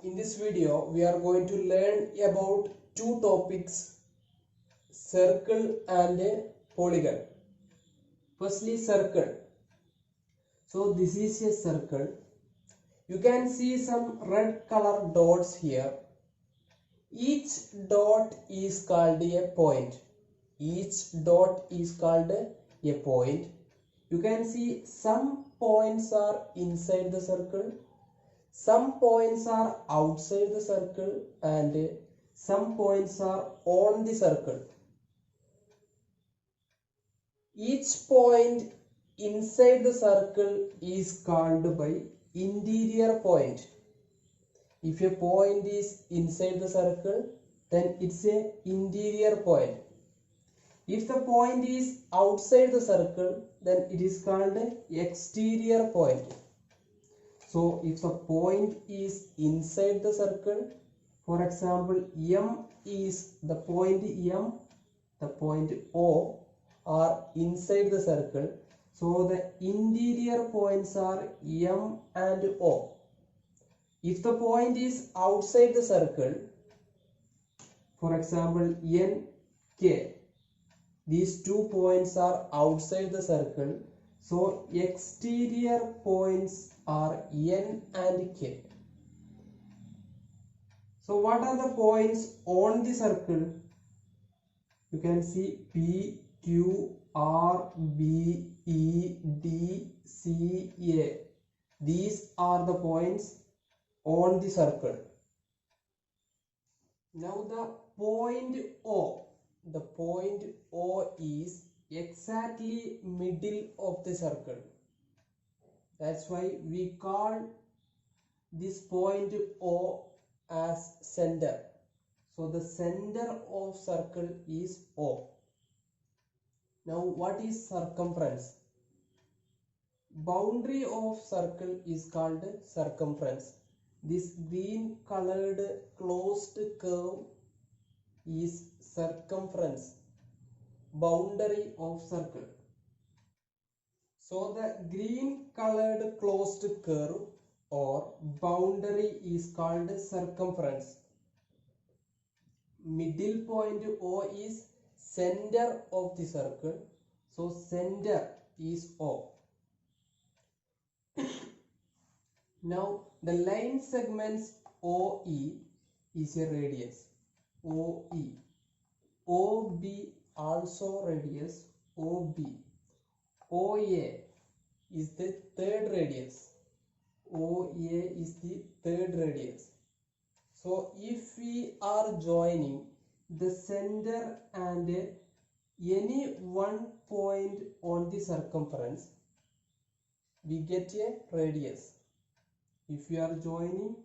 In this video, we are going to learn about two topics, circle and polygon. Firstly, circle. So this is a circle. You can see some red color dots here. Each dot is called a point. Each dot is called a point. You can see some points are inside the circle. Some points are outside the circle and some points are on the circle. Each point inside the circle is called by interior point. If a point is inside the circle, then it's an interior point. If the point is outside the circle, then it is called an exterior point. So if the point is inside the circle, for example, M is the point M, the point O are inside the circle. So the interior points are M and O. If the point is outside the circle, for example, N, K, these 2 points are outside the circle. So exterior points are N and K. So what are the points on the circle? You can see P, Q, R, B, E, D, C, A. These are the points on the circle. Now the point O. The point O is exactly middle of the circle. That's why we call this point O as center. So the center of circle is O. Now what is circumference? Boundary of circle is called circumference. This green colored closed curve is circumference, boundary of circle. So the green colored closed curve or boundary is called circumference. Middle point O is center of the circle. So center is O. Now the line segments OE is a radius. OE. OB also radius OB. OA is the third radius. OA is the third radius. So if we are joining the center and any one point on the circumference, we get a radius. If we are joining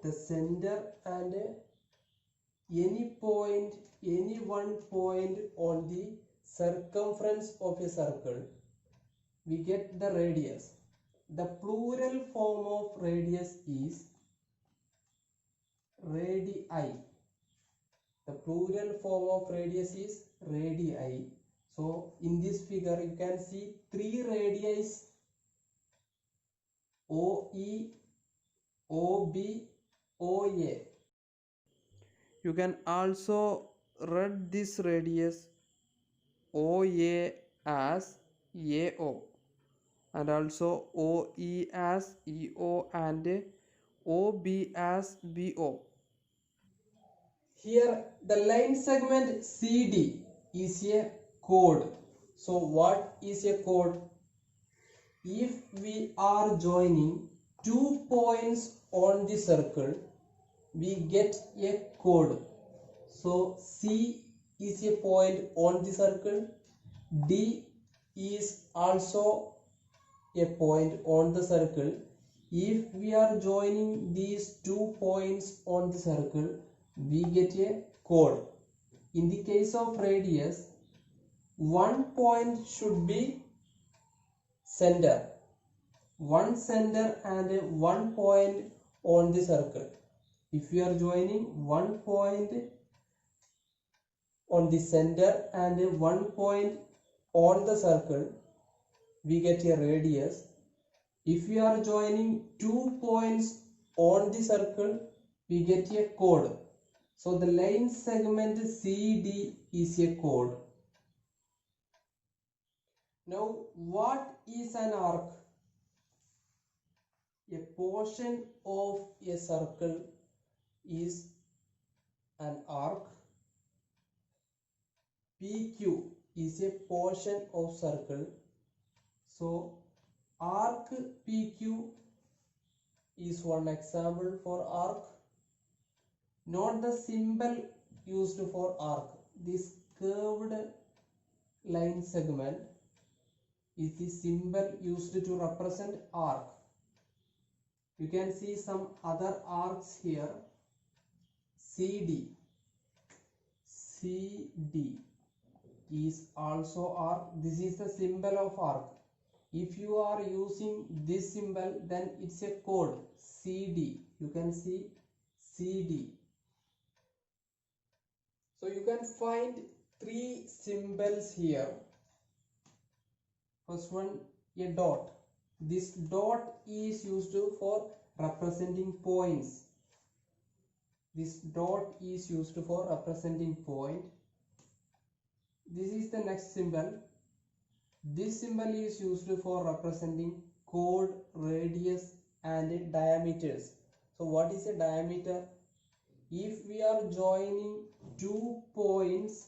the center and any point, any one point on the circumference of a circle, we get the radius. The plural form of radius is radii. The plural form of radius is radii. So in this figure you can see 3 radii: OE, OB, OA. You can also write this radius OA as AO and also OE as EO and OB as BO. Here the line segment CD is a chord. So what is a chord? If we are joining 2 points on the circle, we get a chord. So C is a point on the circle. D is also a point on the circle. If we are joining these 2 points on the circle, we get a chord. In the case of radius, one point should be center. One center and one point on the circle. If we are joining one point on the center and one point on the circle, we get a radius. If we are joining 2 points on the circle, we get a chord. So the line segment CD is a chord. Now what is an arc? A portion of a circle is an arc. PQ is a portion of circle. So arc PQ is one example for arc. Note the symbol used for arc. This curved line segment is the symbol used to represent arc. You can see some other arcs here. CD is also arc. This is the symbol of arc. If you are using this symbol, then it's a code CD. You can see CD. So you can find three symbols here. First one, a dot. This dot is used for representing points. This dot is used for representing point. This is the next symbol. This symbol is used for representing chord, radius and diameters. So what is a diameter? If we are joining 2 points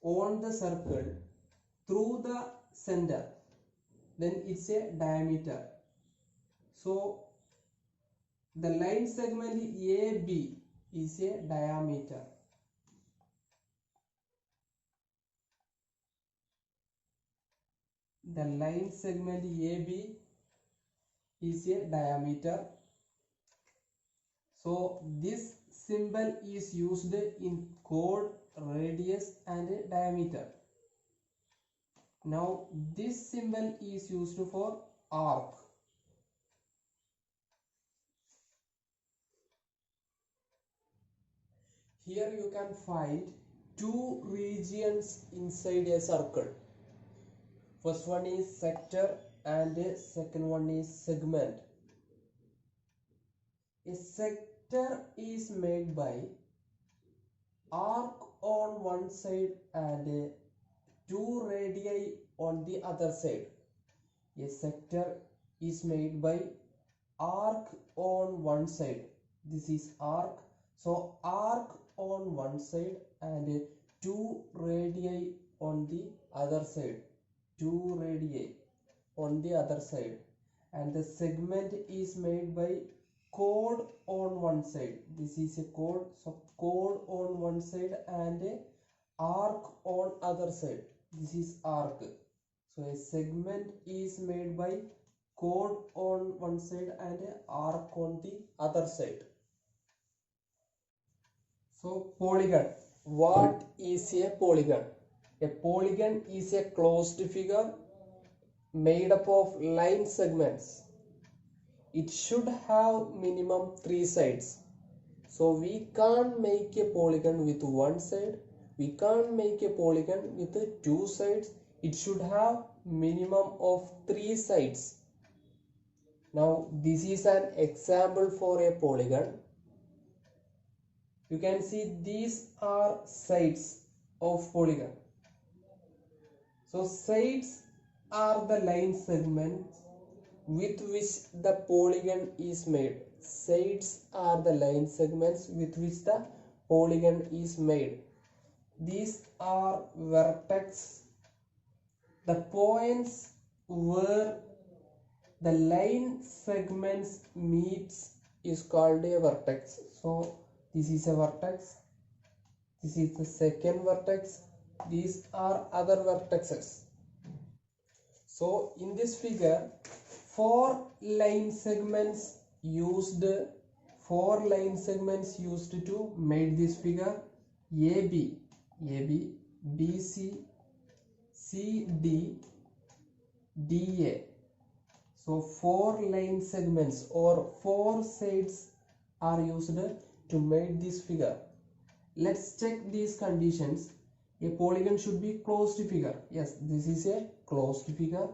on the circle through the center, then it's a diameter. So the line segment AB is a diameter. The line segment AB is a diameter. So this symbol is used in chord, radius and diameter. Now this symbol is used for arc. Here you can find two regions inside a circle. First one is sector and second one is segment. A sector is made by arc on one side and 2 radii on the other side. A sector is made by arc on one side. This is arc. So arc on one side and 2 radii on the other side. 2 radii on the other side. And the segment is made by chord on one side. This is a chord. So chord on one side and arc on other side. This is arc. So a segment is made by chord on one side and arc on the other side. So polygon. What is a polygon? A polygon is a closed figure made up of line segments. It should have minimum 3 sides. So we can't make a polygon with one side. We can't make a polygon with 2 sides. It should have minimum of 3 sides. Now this is an example for a polygon. You can see these are sides of polygon. So sides are the line segments with which the polygon is made. Sides are the line segments with which the polygon is made. These are vertex. The points where the line segments meets is called a vertex. So this is a vertex. This is the second vertex. These are other vertexes. So in this figure, 4 line segments used to make this figure. AB, BC, CD, DA. So 4 line segments or 4 sides are used to make this figure. Let's check these conditions. A polygon should be closed figure. Yes, this is a closed figure.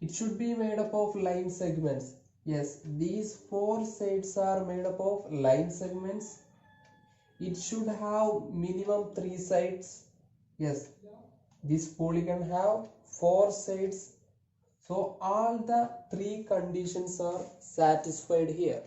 It should be made up of line segments. Yes, these four sides are made up of line segments. It should have minimum 3 sides. Yes, this polygon have 4 sides. So all the 3 conditions are satisfied here.